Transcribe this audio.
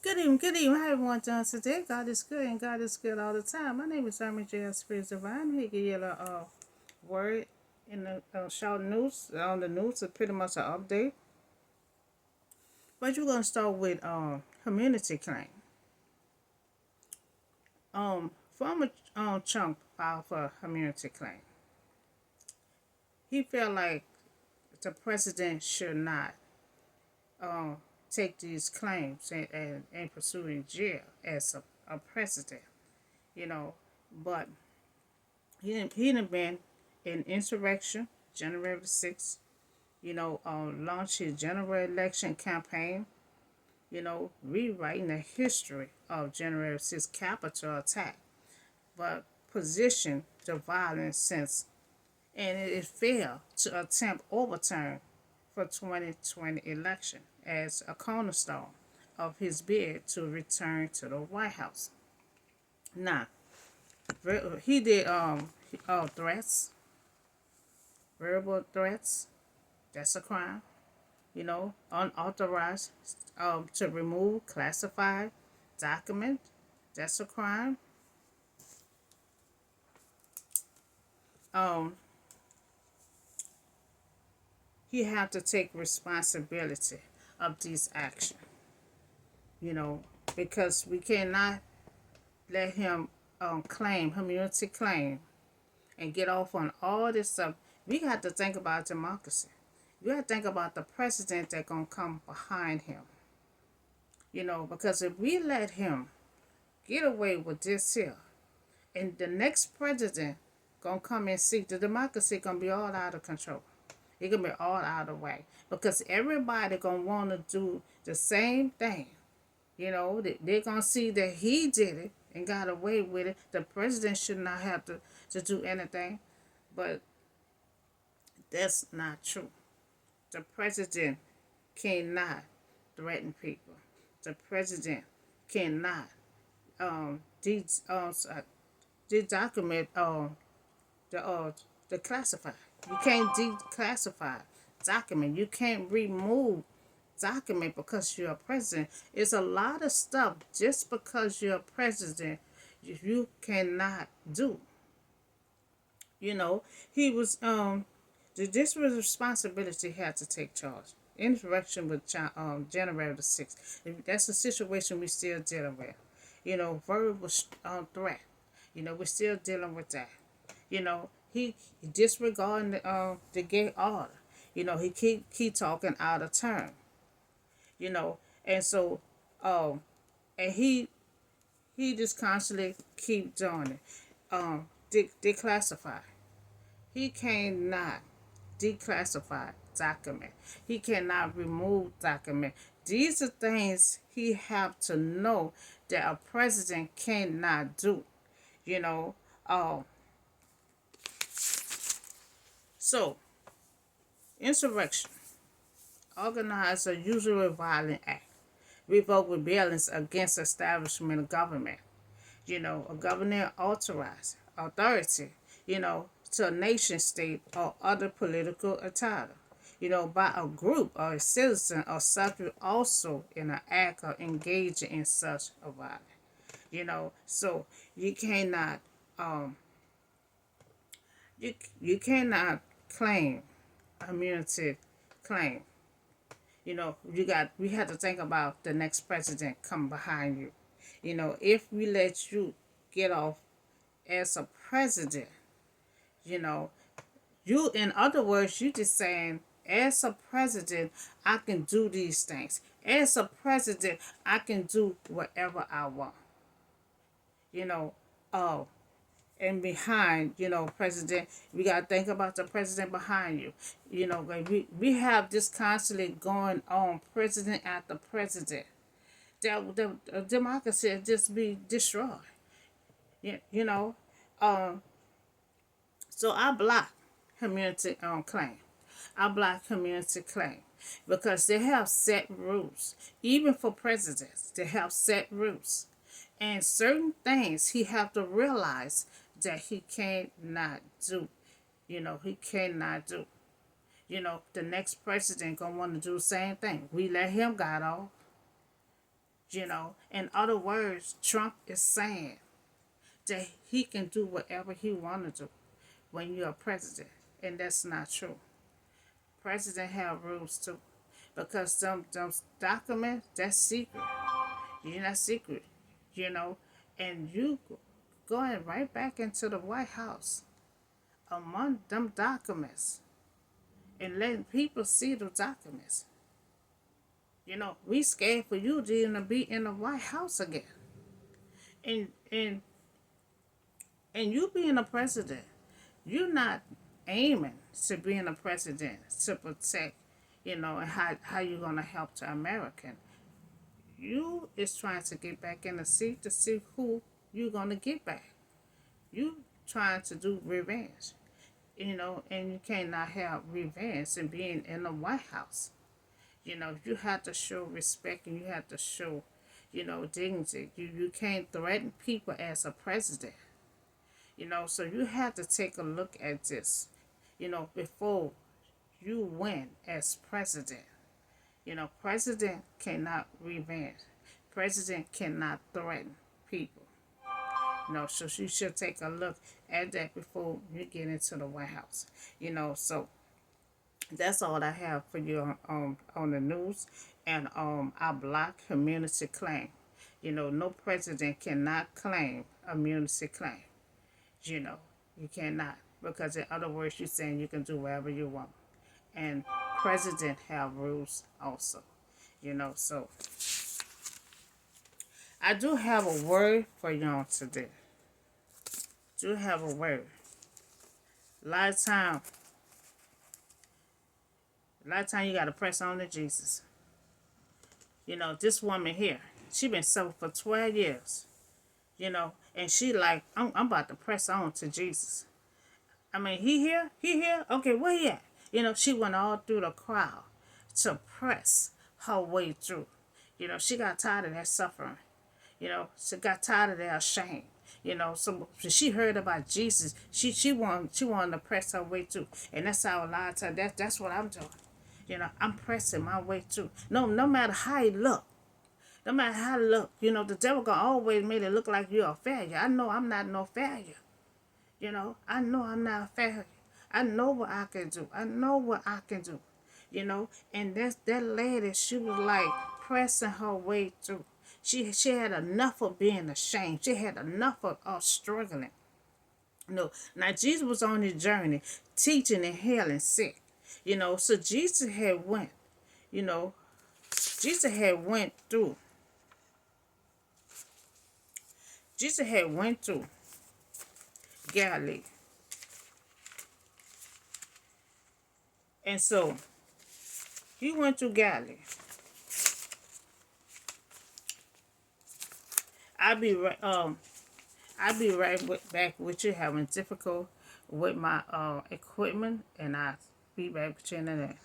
Good evening. How everyone doing today? God is good and God is good all the time. My name is Army J. Spirit Divine. I'm here to give you a word in the short news. On the news is pretty much an update. But you're going to start with community claim. Former Trump filed for community claim. He felt like the president should not um, take these claims and pursue in jail as a president, you know. But he done been in insurrection, January the 6th, launched his general election campaign, rewriting the history of January 6th Capitol attack, but positioned the violence since, and it failed to attempt overturn for 2020 election as a cornerstone of his bid to return to the White House. Now, he did threats, verbal threats. That's a crime. Unauthorized to remove classified document. That's a crime. Um, he have to take responsibility of these actions. You know, because we cannot let him claim immunity claim and get off on all this stuff. We got to think about democracy. You got to think about the president that gonna come behind him. Because if we let him get away with this here, and the next president gonna come and see, the democracy gonna be all out of control. It gonna be all out of whack because everybody gonna want to do the same thing. They're gonna see that he did it and got away with it. The president should not have to do anything, but that's not true. The president cannot threaten people. The president cannot de- document the classified. You can't declassify document. You can't remove document because you're a president. It's a lot of stuff just because you're a president you cannot do. He was this was responsibility he had to take charge. Insurrection with January the 6th. That's a situation we still dealing with. Verbal threat. We're still dealing with that. He disregarding the gay order. He keep talking out of turn. You know, and so and he just constantly keep doing it. Declassify. He cannot declassify document. He cannot remove document. These are things he have to know that a president cannot do. You know. So insurrection, organized or usually violent act, revoke rebellions against establishment of government. A government authorized authority, to a nation state or other political title, by a group or a citizen or subject also in an act of engaging in such a violence. So you cannot you cannot claim immunity claim. We have to think about the next president come behind you. If we let you get off as a president, you know, you in other words, you just saying, as a president, I can do these things. As a president, I can do whatever I want. You know, oh, and behind, president, we got to think about the president behind you. Like we have this constantly going on, president after president. The democracy just be destroyed. Yeah, so I block community claim. I block community claim because they have set rules. Even for presidents, they have set rules, and certain things he have to realize that he cannot do. He cannot do. The next president gonna want to do the same thing. We let him got off. In other words, Trump is saying that he can do whatever he want to do when you're a president, and that's not true. President have rules too, because some documents, that's secret. You're not secret, you know, and you going right back into the White House among them documents and letting people see the documents. We scared for you to even be in the White House again. And and and you being a president, you're not aiming to being a president to protect, and how you're gonna help the American. You is trying to get back in the seat to see who you're gonna get back. You trying to do revenge, and you cannot have revenge and being in the White House. You have to show respect and you have to show, dignity. You can't threaten people as a president. So you have to take a look at this, before you win as president. President cannot revenge. President cannot threaten people. So you should take a look at that before you get into the White House. So that's all I have for you on the news and our Black community claim. No president cannot claim immunity claim. You cannot, because in other words, you're saying you can do whatever you want, and president have rules also. So I do have a word for y'all today. Do have a word. A lot of time you gotta press on to Jesus. This woman here, she been sober for 12 years. And she like, I'm about to press on to Jesus. I mean, he here? Okay, where he at? She went all through the crowd to press her way through. She got tired of that suffering. She got tired of that shame. So she heard about Jesus. She wanted to press her way through. And that's how a lot of times, that's what I'm doing. I'm pressing my way through. No matter how you look. No matter how you look, the devil gonna always make it look like you're a failure. I know I'm not no failure. I know I'm not a failure. I know what I can do. I know what I can do. And that lady, she was like pressing her way through. She had enough of being ashamed. She had enough of struggling. Now Jesus was on his journey, teaching and healing sick. So Jesus had went. Jesus had went through. Jesus had went through Galilee. And so he went through Galilee. I'll be right back with you, having difficult with my equipment, and I'll be back with you in a minute.